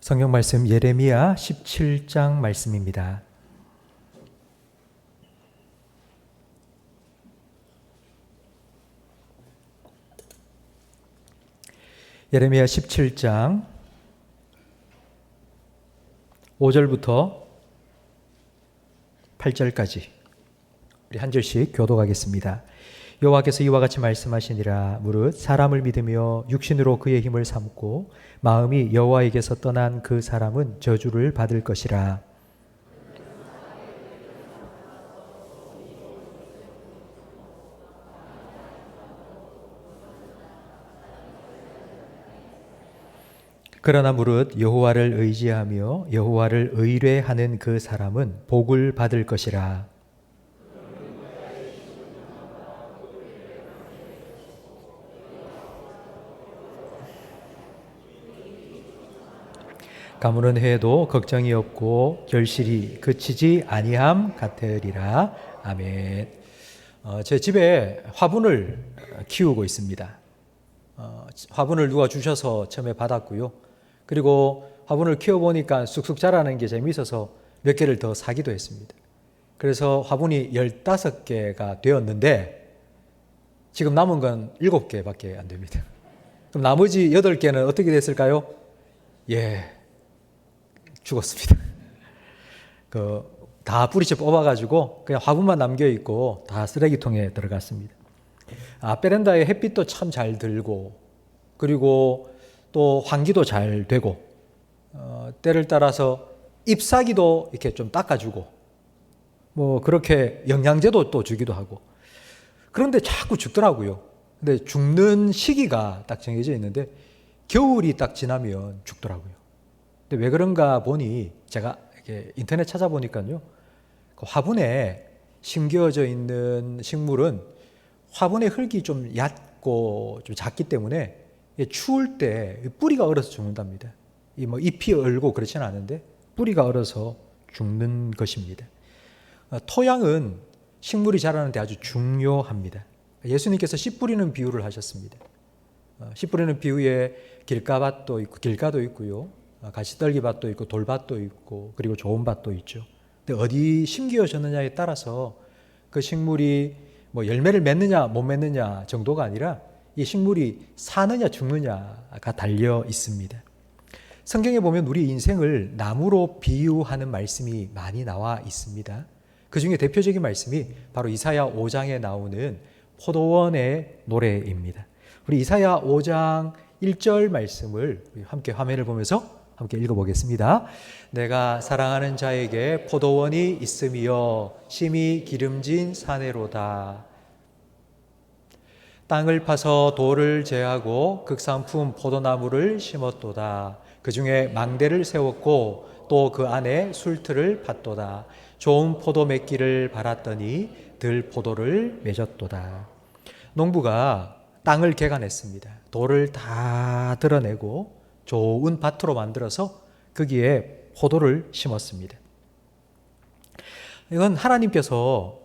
성경 말씀 예레미야 17장 말씀입니다. 예레미야 17장 5절부터 8절까지 우리 한 절씩 교독하겠습니다. 여호와께서 이와 같이 말씀하시니라. 무릇 사람을 믿으며 육신으로 그의 힘을 삼고 마음이 여호와에게서 떠난 그 사람은 저주를 받을 것이라. 그러나 무릇 여호와를 의지하며 여호와를 의뢰하는 그 사람은 복을 받을 것이라. 가무는 해도 걱정이 없고 결실이 그치지 아니함 같으리라. 아멘. 제 집에 화분을 키우고 있습니다. 화분을 누가 주셔서 처음에 받았고요. 그리고 화분을 키워보니까 쑥쑥 자라는 게 재미있어서 몇 개를 더 사기도 했습니다. 그래서 화분이 15개가 되었는데 지금 남은 건 7개밖에 안 됩니다. 그럼 나머지 8개는 어떻게 됐을까요? 죽었습니다. 다 뿌리채 뽑아가지고 그냥 화분만 남겨 있고 다 쓰레기통에 들어갔습니다. 베란다에 햇빛도 참 잘 들고 그리고 또 환기도 잘 되고 때를 따라서 잎사귀도 이렇게 좀 닦아주고 그렇게 영양제도 또 주기도 하고 그런데 자꾸 죽더라고요. 근데 죽는 시기가 딱 정해져 있는데 겨울이 딱 지나면 죽더라고요. 근데 왜 그런가 보니 제가 이렇게 인터넷 찾아보니까요. 그 화분에 심겨져 있는 식물은 화분의 흙이 좀 얕고 좀 작기 때문에 추울 때 뿌리가 얼어서 죽는답니다. 잎이 얼고 그렇지는 않은데 뿌리가 얼어서 죽는 것입니다. 토양은 식물이 자라는 데 아주 중요합니다. 예수님께서 씨 뿌리는 비유를 하셨습니다. 씨 뿌리는 비유에 길가밭도 있고 길가도 있고요. 가시떨기밭도 있고 돌밭도 있고 그리고 좋은 밭도 있죠. 근데 어디 심기어졌느냐에 따라서 그 식물이 열매를 맺느냐 못 맺느냐 정도가 아니라 이 식물이 사느냐 죽느냐가 달려 있습니다. 성경에 보면 우리 인생을 나무로 비유하는 말씀이 많이 나와 있습니다. 그 중에 대표적인 말씀이 바로 이사야 5장에 나오는 포도원의 노래입니다. 우리 이사야 5장 1절 말씀을 함께 화면을 보면서 함께 읽어보겠습니다. 내가 사랑하는 자에게 포도원이 있으며 심히 기름진 사내로다. 땅을 파서 돌을 제하고 극상품 포도나무를 심었도다. 그 중에 망대를 세웠고 또 그 안에 술틀을 팠도다. 좋은 포도 맺기를 바랐더니 들포도를 맺었도다. 농부가 땅을 개간했습니다. 돌을 다 드러내고 좋은 밭으로 만들어서 거기에 포도를 심었습니다. 이건 하나님께서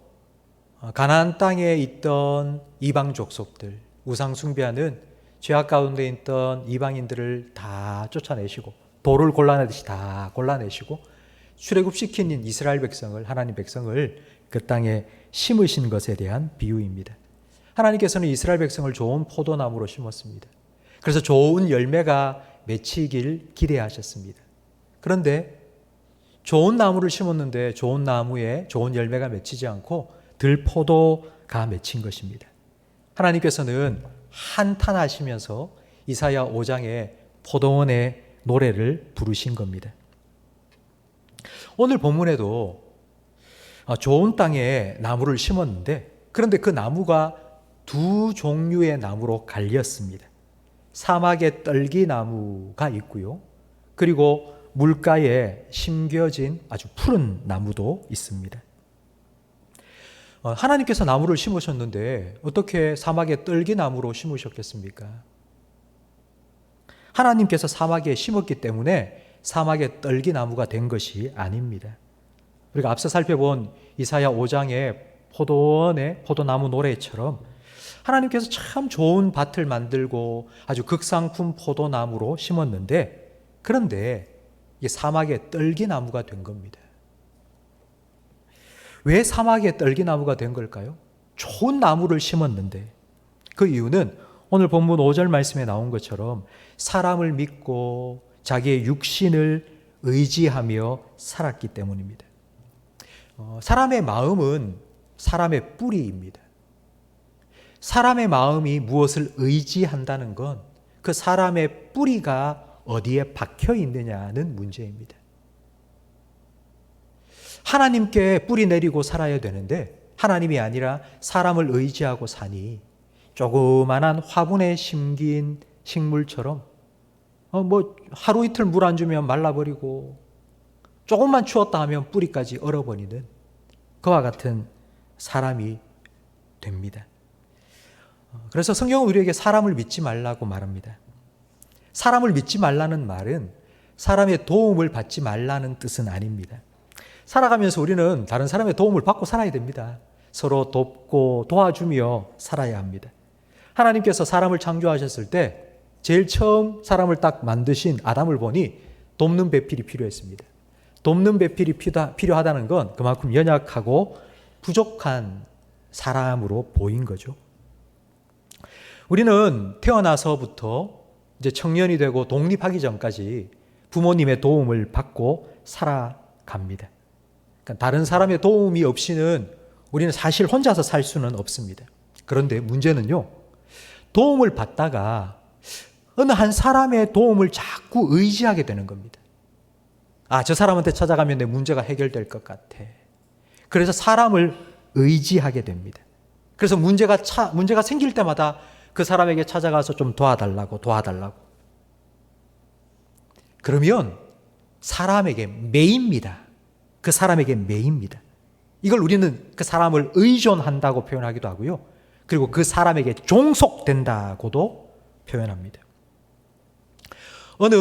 가나안 땅에 있던 이방 족속들, 우상 숭배하는 죄악 가운데 있던 이방인들을 다 쫓아내시고 돌을 골라내듯이 다 골라내시고 출애굽시킨 이스라엘 백성을, 하나님 백성을 그 땅에 심으신 것에 대한 비유입니다. 하나님께서는 이스라엘 백성을 좋은 포도나무로 심었습니다. 그래서 좋은 열매가 맺히길 기대하셨습니다. 그런데 좋은 나무를 심었는데 좋은 나무에 좋은 열매가 맺히지 않고 들포도가 맺힌 것입니다. 하나님께서는 한탄하시면서 이사야 5장에 포도원의 노래를 부르신 겁니다. 오늘 본문에도 좋은 땅에 나무를 심었는데 그런데 그 나무가 두 종류의 나무로 갈렸습니다. 사막의 떨기나무가 있고요. 그리고 물가에 심겨진 아주 푸른 나무도 있습니다. 하나님께서 나무를 심으셨는데 어떻게 사막의 떨기나무로 심으셨겠습니까? 하나님께서 사막에 심었기 때문에 사막의 떨기나무가 된 것이 아닙니다. 우리가 앞서 살펴본 이사야 5장의 포도원의 포도나무 노래처럼 하나님께서 참 좋은 밭을 만들고 아주 극상품 포도나무로 심었는데 그런데 이게 사막의 떨기나무가 된 겁니다. 왜 사막의 떨기나무가 된 걸까요? 좋은 나무를 심었는데 그 이유는 오늘 본문 5절 말씀에 나온 것처럼 사람을 믿고 자기의 육신을 의지하며 살았기 때문입니다. 사람의 마음은 사람의 뿌리입니다. 사람의 마음이 무엇을 의지한다는 건 그 사람의 뿌리가 어디에 박혀 있느냐는 문제입니다. 하나님께 뿌리 내리고 살아야 되는데 하나님이 아니라 사람을 의지하고 사니 조그만한 화분에 심긴 식물처럼 하루 이틀 물 안 주면 말라버리고 조금만 추웠다 하면 뿌리까지 얼어버리는 그와 같은 사람이 됩니다. 그래서 성경은 우리에게 사람을 믿지 말라고 말합니다. 사람을 믿지 말라는 말은 사람의 도움을 받지 말라는 뜻은 아닙니다. 살아가면서 우리는 다른 사람의 도움을 받고 살아야 됩니다. 서로 돕고 도와주며 살아야 합니다. 하나님께서 사람을 창조하셨을 때 제일 처음 사람을 딱 만드신 아담을 보니 돕는 배필이 필요했습니다. 돕는 배필이 필요하다는 건 그만큼 연약하고 부족한 사람으로 보인 거죠. 우리는 태어나서부터 이제 청년이 되고 독립하기 전까지 부모님의 도움을 받고 살아갑니다. 그러니까 다른 사람의 도움이 없이는 우리는 사실 혼자서 살 수는 없습니다. 그런데 문제는요, 도움을 받다가 어느 한 사람의 도움을 자꾸 의지하게 되는 겁니다. 저 사람한테 찾아가면 내 문제가 해결될 것 같아. 그래서 사람을 의지하게 됩니다. 그래서 문제가 생길 때마다 그 사람에게 찾아가서 좀 도와달라고. 그러면 사람에게 매입니다. 그 사람에게 매입니다. 이걸 우리는 그 사람을 의존한다고 표현하기도 하고요. 그리고 그 사람에게 종속된다고도 표현합니다. 어느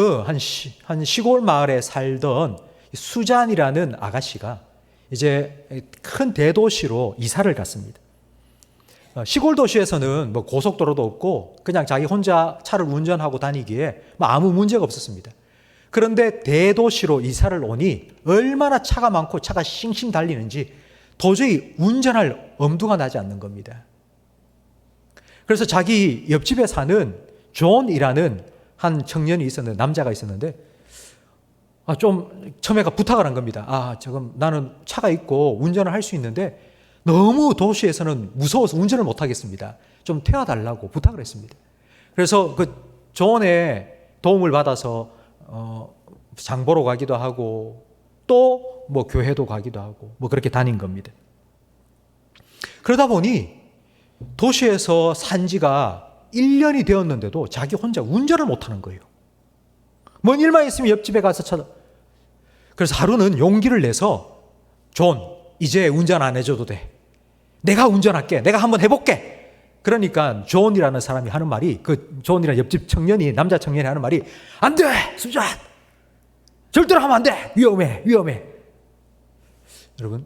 한 시골 마을에 살던 수잔이라는 아가씨가 이제 큰 대도시로 이사를 갔습니다. 시골 도시에서는 고속도로도 없고 그냥 자기 혼자 차를 운전하고 다니기에 아무 문제가 없었습니다. 그런데 대도시로 이사를 오니 얼마나 차가 많고 차가 싱싱 달리는지 도저히 운전할 엄두가 나지 않는 겁니다. 그래서 자기 옆집에 사는 존이라는 한 청년이 있었는데, 남자가 있었는데 좀 처음에가 부탁을 한 겁니다. 지금 나는 차가 있고 운전을 할 수 있는데 너무 도시에서는 무서워서 운전을 못 하겠습니다. 좀 태워달라고 부탁을 했습니다. 그래서 그 존의 도움을 받아서 장 보러 가기도 하고 또 교회도 가기도 하고 그렇게 다닌 겁니다. 그러다 보니 도시에서 산 지가 1년이 되었는데도 자기 혼자 운전을 못 하는 거예요. 뭔 일만 있으면 옆집에 가서 그래서 하루는 용기를 내서 존, 이제 운전 안 해줘도 돼. 내가 운전할게. 내가 한번 해볼게. 그러니까 존이라는 사람이 하는 말이, 그 존이라는 옆집 청년이, 남자 청년이 하는 말이, 안 돼! 수잔! 절대로 하면 안 돼! 위험해! 여러분,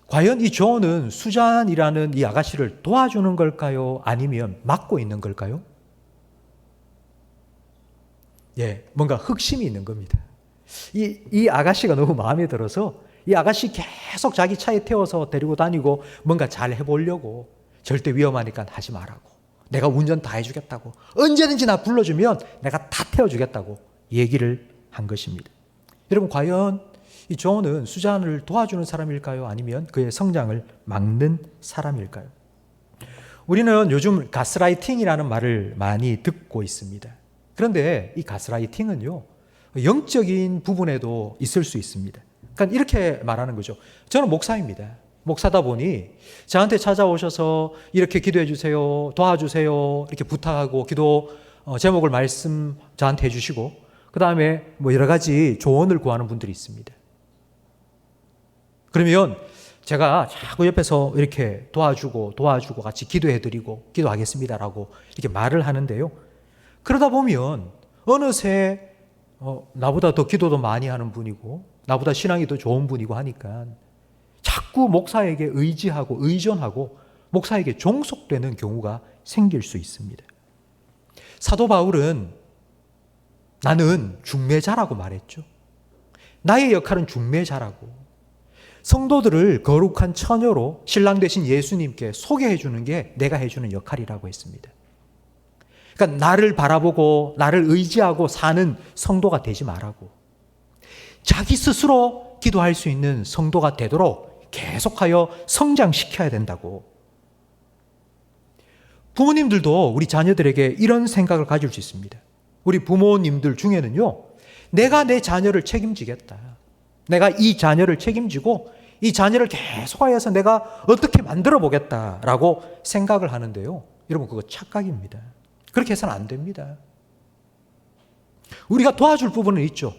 과연 이 존은 수잔이라는 이 아가씨를 도와주는 걸까요? 아니면 막고 있는 걸까요? 뭔가 흑심이 있는 겁니다. 이 아가씨가 너무 마음에 들어서 이 아가씨 계속 자기 차에 태워서 데리고 다니고 뭔가 잘 해보려고, 절대 위험하니까 하지 말라고, 내가 운전 다 해주겠다고, 언제든지 나 불러주면 내가 다 태워주겠다고 얘기를 한 것입니다. 여러분, 과연 이 존은 수잔을 도와주는 사람일까요? 아니면 그의 성장을 막는 사람일까요? 우리는 요즘 가스라이팅이라는 말을 많이 듣고 있습니다. 그런데 이 가스라이팅은요, 영적인 부분에도 있을 수 있습니다. 그러니까 이렇게 말하는 거죠. 저는 목사입니다. 목사다 보니 저한테 찾아오셔서 이렇게 기도해 주세요, 도와주세요 이렇게 부탁하고 기도 제목을 말씀 저한테 해주시고 그 다음에 여러 가지 조언을 구하는 분들이 있습니다. 그러면 제가 자꾸 옆에서 이렇게 도와주고 같이 기도해드리고 기도하겠습니다라고 이렇게 말을 하는데요. 그러다 보면 어느새 나보다 더 기도도 많이 하는 분이고 나보다 신앙이 더 좋은 분이고 하니까 자꾸 목사에게 의지하고 의존하고 목사에게 종속되는 경우가 생길 수 있습니다. 사도 바울은 나는 중매자라고 말했죠. 나의 역할은 중매자라고. 성도들을 거룩한 처녀로 신랑 되신 예수님께 소개해 주는 게 내가 해주는 역할이라고 했습니다. 그러니까 나를 바라보고 나를 의지하고 사는 성도가 되지 말라고. 자기 스스로 기도할 수 있는 성도가 되도록 계속하여 성장시켜야 된다고. 부모님들도 우리 자녀들에게 이런 생각을 가질 수 있습니다. 우리 부모님들 중에는요, 내가 내 자녀를 책임지겠다. 내가 이 자녀를 책임지고 이 자녀를 계속하여서 내가 어떻게 만들어 보겠다라고 생각을 하는데요. 여러분, 그거 착각입니다. 그렇게 해서는 안 됩니다. 우리가 도와줄 부분은 있죠.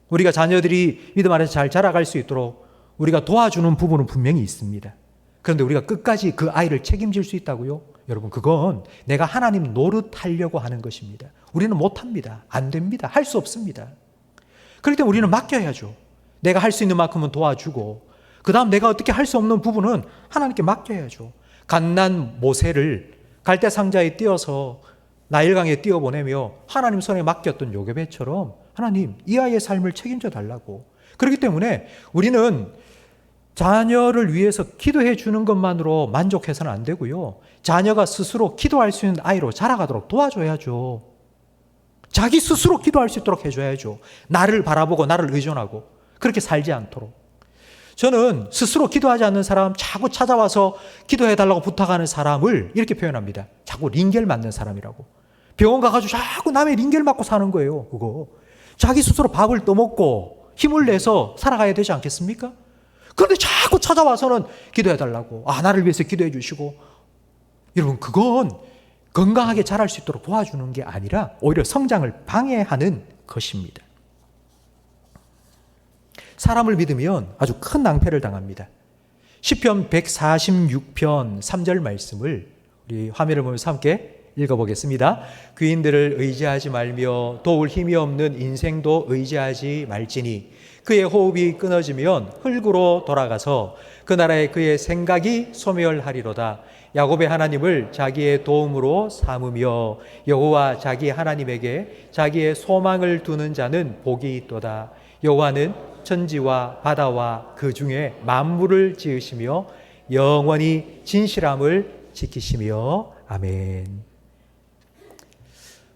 우리가 자녀들이 믿음 안에서 잘 자라갈 수 있도록 우리가 도와주는 부분은 분명히 있습니다. 그런데 우리가 끝까지 그 아이를 책임질 수 있다고요? 여러분, 그건 내가 하나님 노릇하려고 하는 것입니다. 우리는 못합니다. 안 됩니다. 할 수 없습니다. 그럴 때 우리는 맡겨야죠. 내가 할 수 있는 만큼은 도와주고, 그 다음 내가 어떻게 할 수 없는 부분은 하나님께 맡겨야죠. 갓난 모세를 갈대상자에 띄어서 나일강에 띄어보내며 하나님 손에 맡겼던 요괴배처럼 하나님, 이 아이의 삶을 책임져 달라고. 그렇기 때문에 우리는 자녀를 위해서 기도해 주는 것만으로 만족해서는 안 되고요. 자녀가 스스로 기도할 수 있는 아이로 자라가도록 도와줘야죠. 자기 스스로 기도할 수 있도록 해줘야죠. 나를 바라보고 나를 의존하고 그렇게 살지 않도록. 저는 스스로 기도하지 않는 사람, 자꾸 찾아와서 기도해달라고 부탁하는 사람을 이렇게 표현합니다. 자꾸 링겔 맞는 사람이라고. 병원 가가지고 자꾸 남의 링겔 맞고 사는 거예요. 그거. 자기 스스로 밥을 떠먹고 힘을 내서 살아가야 되지 않겠습니까? 그런데 자꾸 찾아와서는 기도해달라고. 나를 위해서 기도해 주시고. 여러분, 그건 건강하게 자랄 수 있도록 도와주는 게 아니라 오히려 성장을 방해하는 것입니다. 사람을 믿으면 아주 큰 낭패를 당합니다. 시편 146편 3절 말씀을 우리 화면을 보면서 함께 읽어보겠습니다. 귀인들을 의지하지 말며 도울 힘이 없는 인생도 의지하지 말지니 그의 호흡이 끊어지면 흙으로 돌아가서 그 나라에 그의 생각이 소멸하리로다. 야곱의 하나님을 자기의 도움으로 삼으며 여호와 자기 하나님에게 자기의 소망을 두는 자는 복이 있도다. 여호와는 천지와 바다와 그 중에 만물을 지으시며 영원히 진실함을 지키시며 아멘.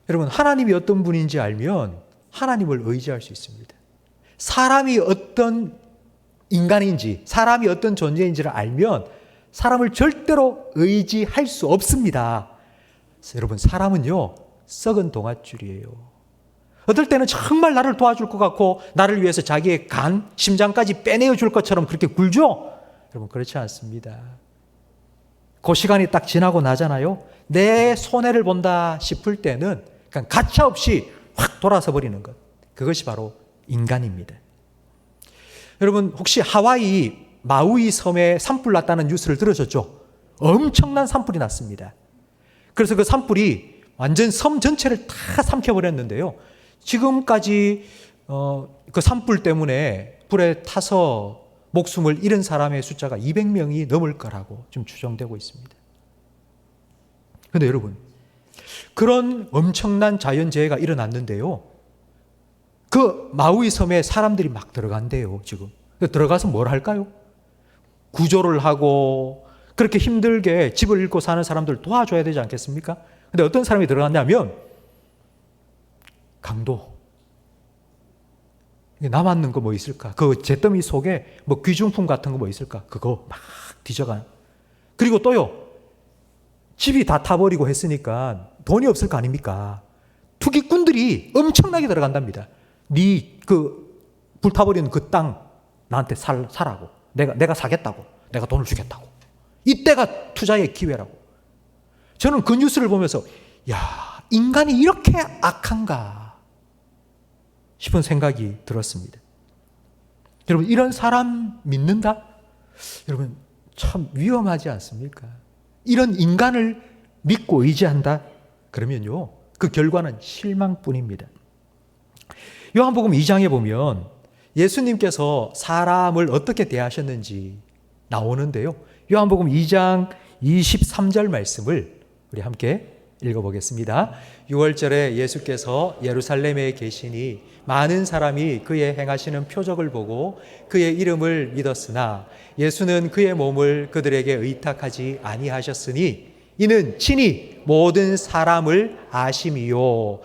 여러분, 하나님이 어떤 분인지 알면 하나님을 의지할 수 있습니다. 사람이 어떤 인간인지, 사람이 어떤 존재인지를 알면 사람을 절대로 의지할 수 없습니다. 여러분, 사람은요, 썩은 동아줄이에요. 어떨 때는 정말 나를 도와줄 것 같고 나를 위해서 자기의 간, 심장까지 빼내어 줄 것처럼 그렇게 굴죠? 여러분, 그렇지 않습니다. 그 시간이 딱 지나고 나잖아요. 내 손해를 본다 싶을 때는 그냥 가차없이 확 돌아서 버리는 것. 그것이 바로 인간입니다. 여러분, 혹시 하와이 마우이 섬에 산불 났다는 뉴스를 들으셨죠? 엄청난 산불이 났습니다. 그래서 그 산불이 완전 섬 전체를 다 삼켜버렸는데요. 지금까지 그 산불 때문에 불에 타서 목숨을 잃은 사람의 숫자가 200명이 넘을 거라고 좀 추정되고 있습니다. 그런데 여러분, 그런 엄청난 자연재해가 일어났는데요. 그 마우이 섬에 사람들이 막 들어간대요, 지금. 들어가서 뭘 할까요? 구조를 하고 그렇게 힘들게 집을 잃고 사는 사람들 도와줘야 되지 않겠습니까? 근데 어떤 사람이 들어갔냐면 강도. 남았는 거 뭐 있을까? 그 잿더미 속에 뭐 귀중품 같은 거 뭐 있을까? 그거 막 뒤져가. 그리고 또요, 집이 다 타버리고 했으니까 돈이 없을 거 아닙니까? 투기꾼들이 엄청나게 들어간답니다. 네 그 불타버리는 그 땅 나한테 사라고. 내가 사겠다고. 내가 돈을 주겠다고. 이때가 투자의 기회라고. 저는 그 뉴스를 보면서 야, 인간이 이렇게 악한가 싶은 생각이 들었습니다. 여러분, 이런 사람 믿는다? 여러분, 참 위험하지 않습니까? 이런 인간을 믿고 의지한다? 그러면요, 그 결과는 실망뿐입니다. 요한복음 2장에 보면 예수님께서 사람을 어떻게 대하셨는지 나오는데요. 요한복음 2장 23절 말씀을 우리 함께 읽어보겠습니다. 6월절에 예수께서 예루살렘에 계시니 많은 사람이 그의 행하시는 표적을 보고 그의 이름을 믿었으나 예수는 그의 몸을 그들에게 의탁하지 아니하셨으니 이는 친히 모든 사람을 아심이요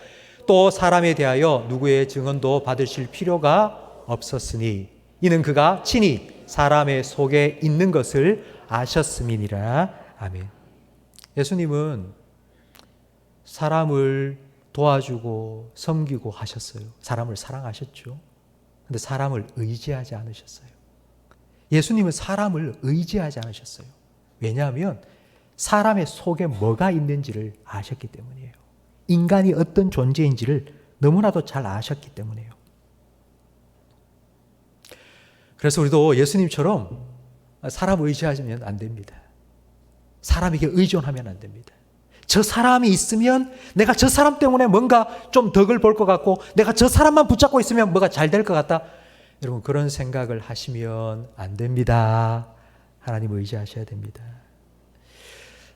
또 사람에 대하여 누구의 증언도 받으실 필요가 없었으니 이는 그가 친히 사람의 속에 있는 것을 아셨음이니라. 아멘. 예수님은 사람을 도와주고 섬기고 하셨어요. 사람을 사랑하셨죠. 근데 사람을 의지하지 않으셨어요. 예수님은 사람을 의지하지 않으셨어요. 왜냐하면 사람의 속에 뭐가 있는지를 아셨기 때문이에요. 인간이 어떤 존재인지를 너무나도 잘 아셨기 때문이에요. 그래서 우리도 예수님처럼 사람 의지하면 안 됩니다. 사람에게 의존하면 안 됩니다. 저 사람이 있으면 내가 저 사람 때문에 뭔가 좀 덕을 볼 것 같고 내가 저 사람만 붙잡고 있으면 뭐가 잘 될 것 같다. 여러분 그런 생각을 하시면 안 됩니다. 하나님 의지하셔야 됩니다.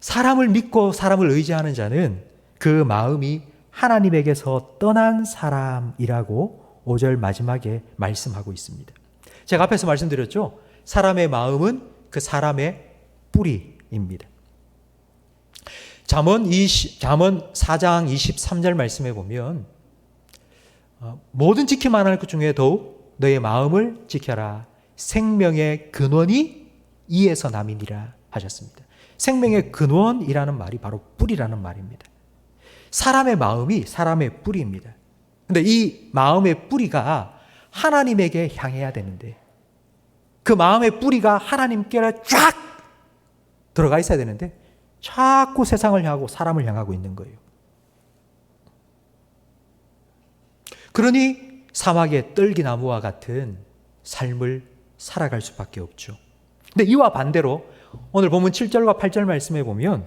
사람을 믿고 사람을 의지하는 자는 그 마음이 하나님에게서 떠난 사람이라고 5절 마지막에 말씀하고 있습니다. 제가 앞에서 말씀드렸죠. 사람의 마음은 그 사람의 뿌리입니다. 잠언 4장 23절 말씀해 보면 모든 지키만 할 것 중에 더욱 너의 마음을 지켜라. 생명의 근원이 이에서 남이니라 하셨습니다. 생명의 근원이라는 말이 바로 뿌리라는 말입니다. 사람의 마음이 사람의 뿌리입니다. 그런데 이 마음의 뿌리가 하나님에게 향해야 되는데 그 마음의 뿌리가 하나님께로 쫙 들어가 있어야 되는데 자꾸 세상을 향하고 사람을 향하고 있는 거예요. 그러니 사막의 떨기나무와 같은 삶을 살아갈 수밖에 없죠. 근데 이와 반대로 오늘 본문 7절과 8절 말씀해 보면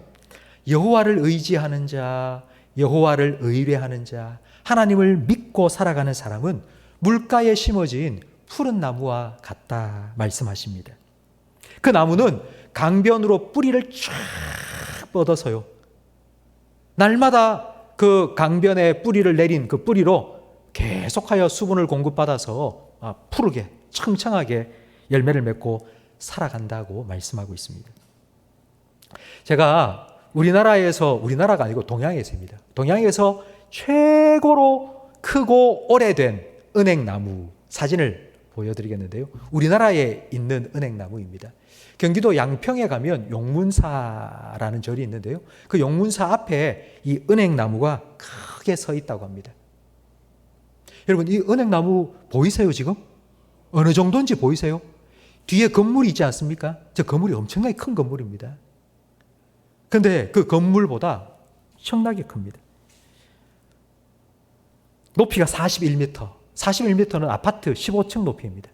여호와를 의지하는 자, 여호와를 의뢰하는 자, 하나님을 믿고 살아가는 사람은 물가에 심어진 푸른 나무와 같다 말씀하십니다. 그 나무는 강변으로 뿌리를 쫙 뻗어서요. 날마다 그 강변에 뿌리를 내린 그 뿌리로 계속하여 수분을 공급받아서 푸르게 청청하게 열매를 맺고 살아간다고 말씀하고 있습니다. 제가 우리나라가 아니고 동양에서입니다. 동양에서 최고로 크고 오래된 은행나무 사진을 보여드리겠는데요. 우리나라에 있는 은행나무입니다. 경기도 양평에 가면 용문사라는 절이 있는데요. 그 용문사 앞에 이 은행나무가 크게 서 있다고 합니다. 여러분 이 은행나무 보이세요 지금? 어느 정도인지 보이세요? 뒤에 건물이 있지 않습니까? 저 건물이 엄청나게 큰 건물입니다. 그런데 그 건물보다 엄청나게 큽니다. 높이가 41m. 41m는 아파트 15층 높이입니다.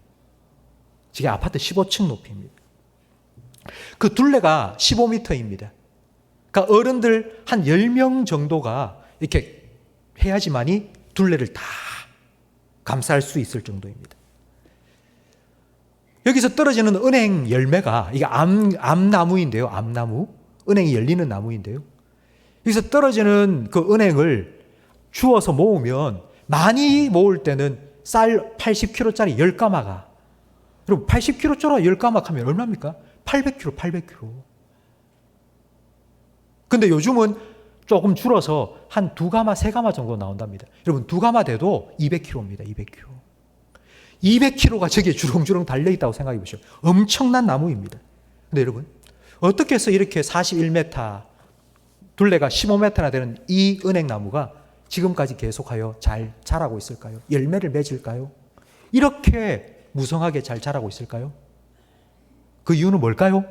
지금 아파트 15층 높이입니다. 그 둘레가 15m입니다. 그러니까 어른들 한 10명 정도가 이렇게 해야지만이 둘레를 다 감쌀 수 있을 정도입니다. 여기서 떨어지는 은행 열매가 이게 암나무인데요. 암나무. 은행이 열리는 나무인데요. 여기서 떨어지는 그 은행을 주워서 모으면 많이 모을 때는 쌀 80kg짜리 10가마가 여러분 80kg짜리 10가마 하면 얼마입니까? 800kg. 근데 요즘은 조금 줄어서 한 2가마, 3가마 정도 나온답니다. 여러분 2가마 돼도 200kg입니다. 200kg. 200kg가 저기에 주렁주렁 달려있다고 생각해 보시죠. 엄청난 나무입니다. 근데 여러분 어떻게 해서 이렇게 41m, 둘레가 15m나 되는 이 은행나무가 지금까지 계속하여 잘 자라고 있을까요? 열매를 맺을까요? 이렇게 무성하게 잘 자라고 있을까요? 그 이유는 뭘까요?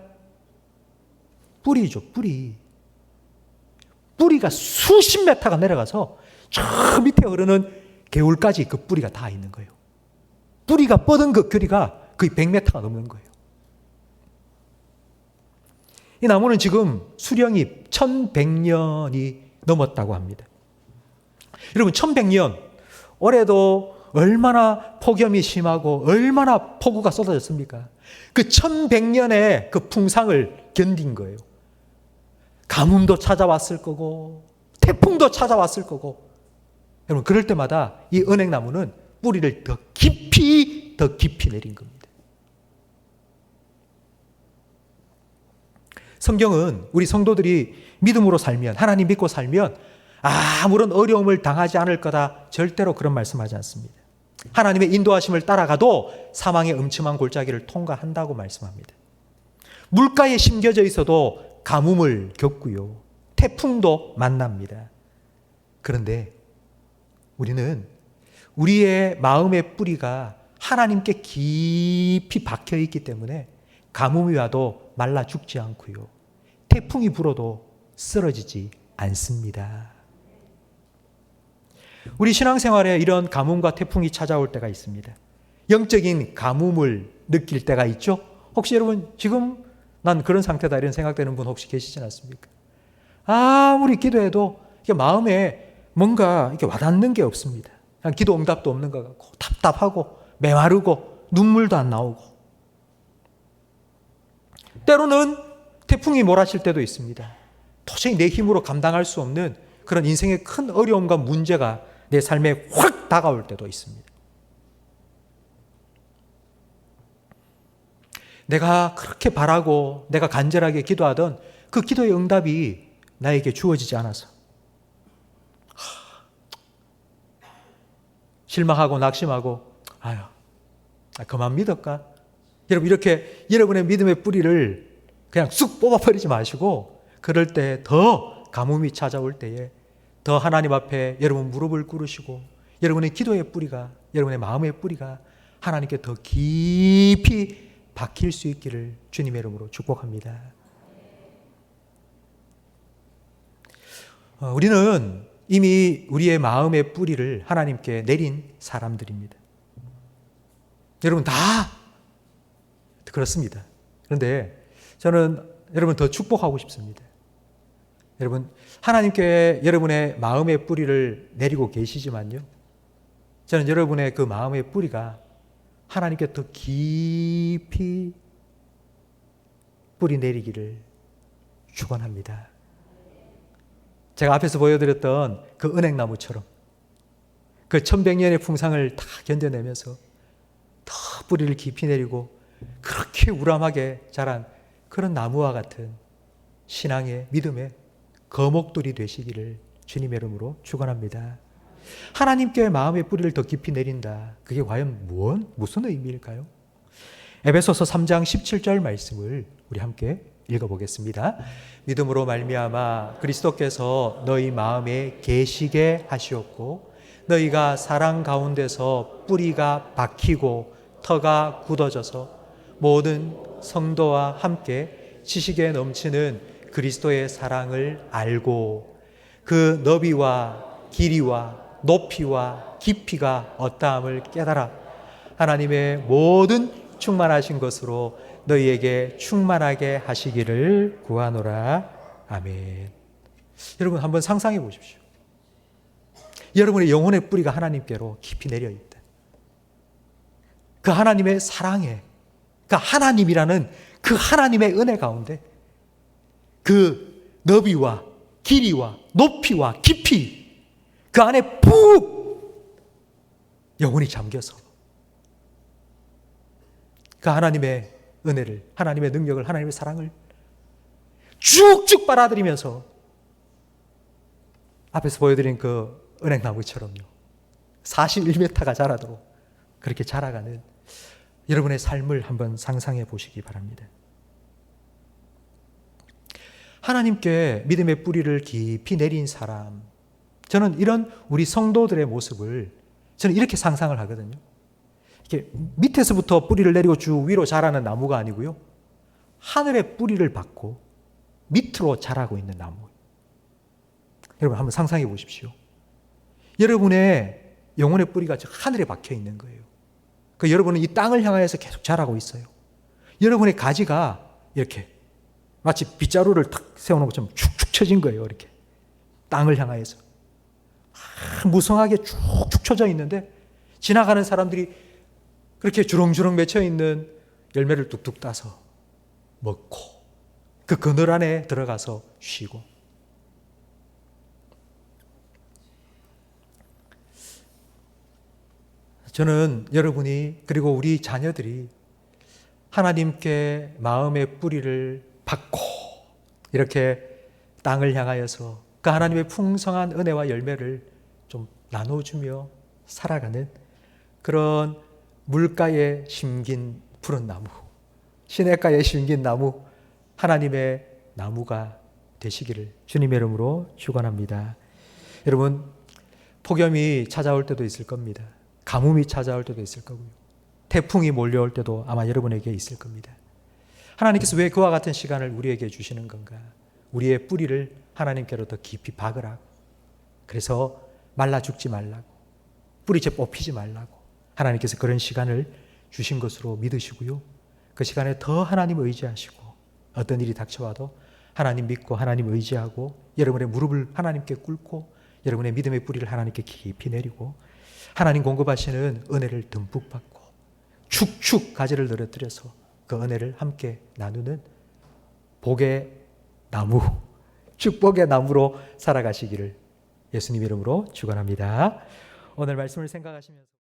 뿌리죠, 뿌리. 뿌리가 수십 메타가 내려가서 저 밑에 흐르는 개울까지 그 뿌리가 다 있는 거예요. 뿌리가 뻗은 그 거리가 거의 100m가 넘는 거예요. 이 나무는 지금 수령이 1100년이 넘었다고 합니다. 여러분 1100년 올해도 얼마나 폭염이 심하고 얼마나 폭우가 쏟아졌습니까? 그 1100년의 그 풍상을 견딘 거예요. 가뭄도 찾아왔을 거고 태풍도 찾아왔을 거고. 여러분, 그럴 때마다 이 은행나무는 뿌리를 더 깊이 내린 겁니다. 성경은 우리 성도들이 믿음으로 살면, 하나님 믿고 살면 아무런 어려움을 당하지 않을 거다, 절대로 그런 말씀하지 않습니다. 하나님의 인도하심을 따라가도 사망의 음침한 골짜기를 통과한다고 말씀합니다. 물가에 심겨져 있어도 가뭄을 겪고요, 태풍도 만납니다. 그런데 우리는 우리의 마음의 뿌리가 하나님께 깊이 박혀 있기 때문에 가뭄이 와도 말라 죽지 않고요, 태풍이 불어도 쓰러지지 않습니다. 우리 신앙생활에 이런 가뭄과 태풍이 찾아올 때가 있습니다. 영적인 가뭄을 느낄 때가 있죠. 혹시 여러분 지금 난 그런 상태다 이런 생각되는 분 혹시 계시지 않습니까? 아무리 기도해도 마음에 뭔가 이렇게 와닿는 게 없습니다. 그냥 기도 응답도 없는 것 같고, 답답하고 메마르고 눈물도 안 나오고, 때로는 태풍이 몰아칠 때도 있습니다. 도저히 내 힘으로 감당할 수 없는 그런 인생의 큰 어려움과 문제가 내 삶에 확 다가올 때도 있습니다. 내가 그렇게 바라고 내가 간절하게 기도하던 그 기도의 응답이 나에게 주어지지 않아서 실망하고 낙심하고, 그만 믿을까? 여러분, 이렇게 여러분의 믿음의 뿌리를 그냥 쑥 뽑아버리지 마시고, 그럴 때 더 가뭄이 찾아올 때에 더 하나님 앞에 여러분 무릎을 꿇으시고, 여러분의 기도의 뿌리가, 여러분의 마음의 뿌리가 하나님께 더 깊이 박힐 수 있기를 주님의 이름으로 축복합니다. 우리는 이미 우리의 마음의 뿌리를 하나님께 내린 사람들입니다. 여러분 다 그렇습니다. 그런데 저는 여러분 더 축복하고 싶습니다. 여러분, 하나님께 여러분의 마음의 뿌리를 내리고 계시지만요, 저는 여러분의 그 마음의 뿌리가 하나님께 더 깊이 뿌리 내리기를 축원합니다. 제가 앞에서 보여드렸던 그 은행나무처럼 그 천백년의 풍상을 다 견뎌내면서 더 뿌리를 깊이 내리고 그렇게 우람하게 자란 그런 나무와 같은 신앙의 믿음의 거목돌이 되시기를 주님의 이름으로 축원합니다. 하나님께 마음의 뿌리를 더 깊이 내린다. 그게 과연 무슨 의미일까요? 에베소서 3장 17절 말씀을 우리 함께 읽어보겠습니다. 믿음으로 말미암아 그리스도께서 너희 마음에 계시게 하시었고 너희가 사랑 가운데서 뿌리가 박히고 터가 굳어져서 모든 성도와 함께 지식에 넘치는 그리스도의 사랑을 알고 그 너비와 길이와 높이와 깊이가 어떠함을 깨달아 하나님의 모든 충만하신 것으로 너희에게 충만하게 하시기를 구하노라. 아멘. 여러분 한번 상상해 보십시오. 여러분의 영혼의 뿌리가 하나님께로 깊이 내려 있다. 그 하나님의 사랑에, 그 하나님이라는 그 하나님의 은혜 가운데 그 너비와 길이와 높이와 깊이 그 안에 푹 영혼이 잠겨서 그 하나님의 은혜를, 하나님의 능력을, 하나님의 사랑을 쭉쭉 빨아들이면서 앞에서 보여드린 그 은행나무처럼요 41m가 자라도록 그렇게 자라가는 여러분의 삶을 한번 상상해 보시기 바랍니다. 하나님께 믿음의 뿌리를 깊이 내린 사람, 저는 이런 우리 성도들의 모습을 저는 이렇게 상상을 하거든요. 이렇게 밑에서부터 뿌리를 내리고 쭉 위로 자라는 나무가 아니고요, 하늘의 뿌리를 받고 밑으로 자라고 있는 나무. 여러분 한번 상상해 보십시오. 여러분의 영혼의 뿌리가 하늘에 박혀 있는 거예요. 그 여러분은 이 땅을 향하여서 계속 자라고 있어요. 여러분의 가지가 이렇게 마치 빗자루를 탁 세워놓은 것처럼 축축 처진 거예요. 이렇게 땅을 향하여서 무성하게 축축 처져 있는데 지나가는 사람들이 그렇게 주렁주렁 맺혀 있는 열매를 뚝뚝 따서 먹고 그 그늘 안에 들어가서 쉬고, 저는 여러분이 그리고 우리 자녀들이 하나님께 마음의 뿌리를 박고 이렇게 땅을 향하여서 그 하나님의 풍성한 은혜와 열매를 좀 나눠주며 살아가는 그런 물가에 심긴 푸른 나무, 시냇가에 심긴 나무, 하나님의 나무가 되시기를 주님의 이름으로 축원합니다. 여러분, 폭염이 찾아올 때도 있을 겁니다. 가뭄이 찾아올 때도 있을 거고요. 태풍이 몰려올 때도 아마 여러분에게 있을 겁니다. 하나님께서 왜 그와 같은 시간을 우리에게 주시는 건가? 우리의 뿌리를 하나님께로 더 깊이 박으라고. 그래서 말라 죽지 말라고. 뿌리채 뽑히지 말라고. 하나님께서 그런 시간을 주신 것으로 믿으시고요. 그 시간에 더 하나님 의지하시고 어떤 일이 닥쳐와도 하나님 믿고 하나님 의지하고 여러분의 무릎을 하나님께 꿇고 여러분의 믿음의 뿌리를 하나님께 깊이 내리고 하나님 공급하시는 은혜를 듬뿍 받고 축축 가지를 늘어뜨려서 그 은혜를 함께 나누는 복의 나무, 축복의 나무로 살아가시기를 예수님 이름으로 축원합니다. 오늘 말씀을 생각하시면서